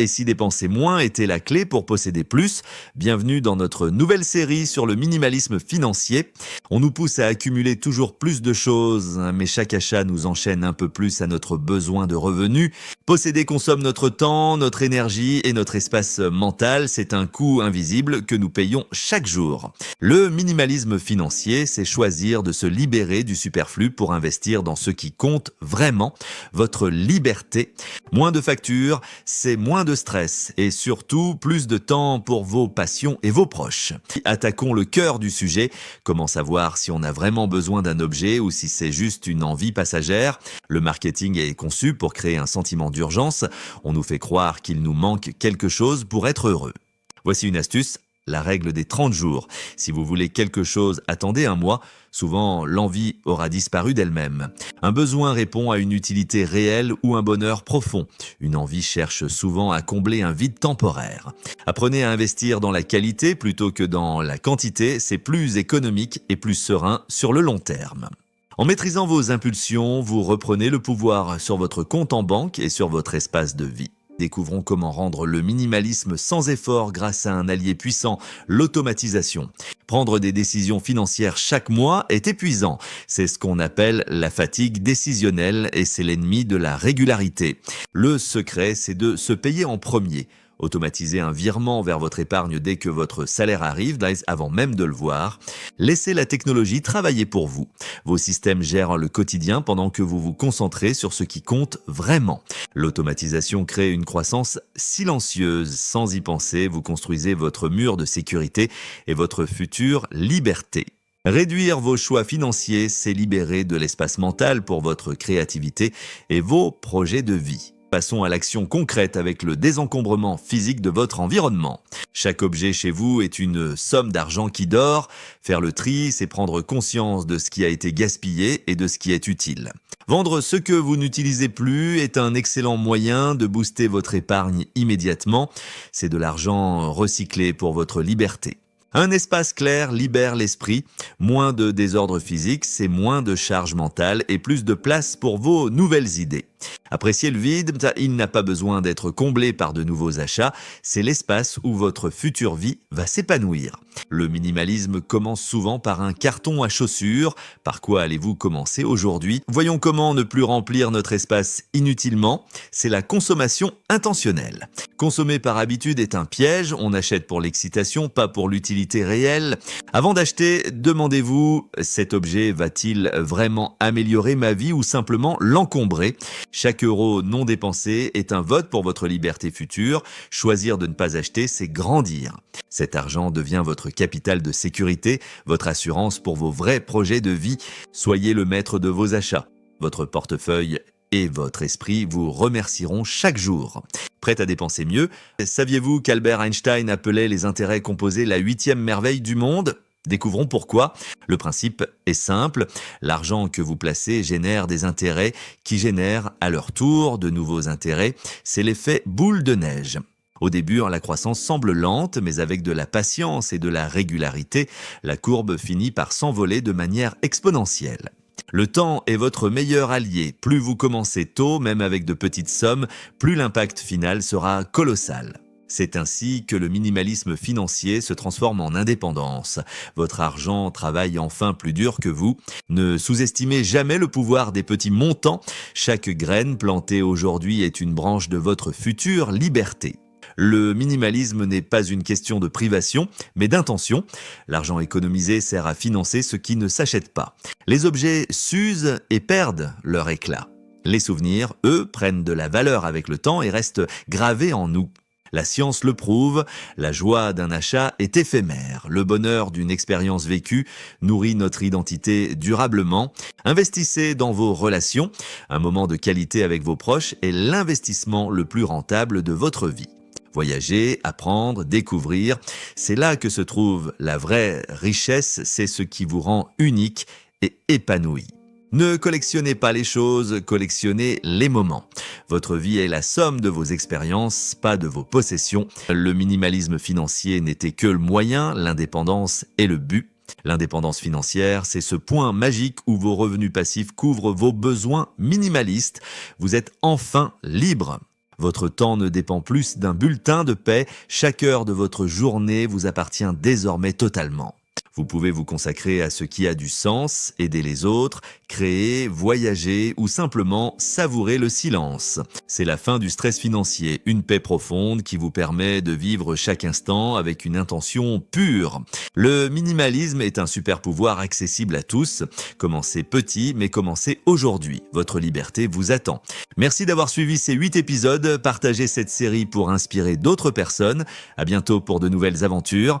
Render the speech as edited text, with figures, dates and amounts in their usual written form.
Et si dépenser moins était la clé pour posséder plus, bienvenue dans notre nouvelle série sur le minimalisme financier. On nous pousse à accumuler toujours plus de choses, mais chaque achat nous enchaîne un peu plus à notre besoin de revenus. Posséder consomme notre temps, notre énergie et notre espace mental. C'est un coût invisible que nous payons chaque jour. Le minimalisme financier, c'est choisir de se libérer du superflu pour investir dans ce qui compte vraiment, votre liberté. Moins de factures, c'est moins de stress et surtout plus de temps pour vos passions et vos proches. Attaquons le cœur du sujet. Comment savoir si on a vraiment besoin d'un objet ou si c'est juste une envie passagère? Le marketing est conçu pour créer un sentiment d'urgence. On nous fait croire qu'il nous manque quelque chose pour être heureux. Voici une astuce. La règle des 30 jours. Si vous voulez quelque chose, attendez un mois. Souvent, l'envie aura disparu d'elle-même. Un besoin répond à une utilité réelle ou un bonheur profond. Une envie cherche souvent à combler un vide temporaire. Apprenez à investir dans la qualité plutôt que dans la quantité. C'est plus économique et plus serein sur le long terme. En maîtrisant vos impulsions, vous reprenez le pouvoir sur votre compte en banque et sur votre espace de vie. Découvrons comment rendre le minimalisme sans effort grâce à un allié puissant, l'automatisation. Prendre des décisions financières chaque mois est épuisant. C'est ce qu'on appelle la fatigue décisionnelle et c'est l'ennemi de la régularité. Le secret, c'est de se payer en premier. Automatiser un virement vers votre épargne dès que votre salaire arrive, avant même de le voir. Laissez la technologie travailler pour vous. Vos systèmes gèrent le quotidien pendant que vous vous concentrez sur ce qui compte vraiment. L'automatisation crée une croissance silencieuse. Sans y penser, vous construisez votre mur de sécurité et votre future liberté. Réduire vos choix financiers, c'est libérer de l'espace mental pour votre créativité et vos projets de vie. Passons à l'action concrète avec le désencombrement physique de votre environnement. Chaque objet chez vous est une somme d'argent qui dort. Faire le tri, c'est prendre conscience de ce qui a été gaspillé et de ce qui est utile. Vendre ce que vous n'utilisez plus est un excellent moyen de booster votre épargne immédiatement. C'est de l'argent recyclé pour votre liberté. Un espace clair libère l'esprit. Moins de désordre physique, c'est moins de charge mentale et plus de place pour vos nouvelles idées. Appréciez le vide, il n'a pas besoin d'être comblé par de nouveaux achats, c'est l'espace où votre future vie va s'épanouir. Le minimalisme commence souvent par un carton à chaussures. Par quoi allez-vous commencer aujourd'hui? Voyons comment ne plus remplir notre espace inutilement. C'est la consommation intentionnelle. Consommer par habitude est un piège, on achète pour l'excitation, pas pour l'utilité réelle. Avant d'acheter, demandez-vous, cet objet va-t-il vraiment améliorer ma vie ou simplement l'encombrer? Chaque euro non dépensé est un vote pour votre liberté future. Choisir de ne pas acheter, c'est grandir. Cet argent devient votre capital de sécurité, votre assurance pour vos vrais projets de vie. Soyez le maître de vos achats. Votre portefeuille et votre esprit vous remercieront chaque jour. Prêt à dépenser mieux? Saviez-vous qu'Albert Einstein appelait les intérêts composés la 8e merveille du monde? Découvrons pourquoi. Le principe est simple. L'argent que vous placez génère des intérêts qui génèrent à leur tour de nouveaux intérêts. C'est l'effet boule de neige. Au début, la croissance semble lente, mais avec de la patience et de la régularité, la courbe finit par s'envoler de manière exponentielle. Le temps est votre meilleur allié. Plus vous commencez tôt, même avec de petites sommes, plus l'impact final sera colossal. C'est ainsi que le minimalisme financier se transforme en indépendance. Votre argent travaille enfin plus dur que vous. Ne sous-estimez jamais le pouvoir des petits montants. Chaque graine plantée aujourd'hui est une branche de votre future liberté. Le minimalisme n'est pas une question de privation, mais d'intention. L'argent économisé sert à financer ce qui ne s'achète pas. Les objets s'usent et perdent leur éclat. Les souvenirs, eux, prennent de la valeur avec le temps et restent gravés en nous. La science le prouve, la joie d'un achat est éphémère. Le bonheur d'une expérience vécue nourrit notre identité durablement. Investissez dans vos relations. Un moment de qualité avec vos proches est l'investissement le plus rentable de votre vie. Voyager, apprendre, découvrir, c'est là que se trouve la vraie richesse, c'est ce qui vous rend unique et épanoui. Ne collectionnez pas les choses, collectionnez les moments. Votre vie est la somme de vos expériences, pas de vos possessions. Le minimalisme financier n'était que le moyen, l'indépendance est le but. L'indépendance financière, c'est ce point magique où vos revenus passifs couvrent vos besoins minimalistes. Vous êtes enfin libre. Votre temps ne dépend plus d'un bulletin de paie, chaque heure de votre journée vous appartient désormais totalement. Vous pouvez vous consacrer à ce qui a du sens, aider les autres, créer, voyager ou simplement savourer le silence. C'est la fin du stress financier, une paix profonde qui vous permet de vivre chaque instant avec une intention pure. Le minimalisme est un super pouvoir accessible à tous. Commencez petit, mais commencez aujourd'hui. Votre liberté vous attend. Merci d'avoir suivi ces 8 épisodes. Partagez cette série pour inspirer d'autres personnes. À bientôt pour de nouvelles aventures.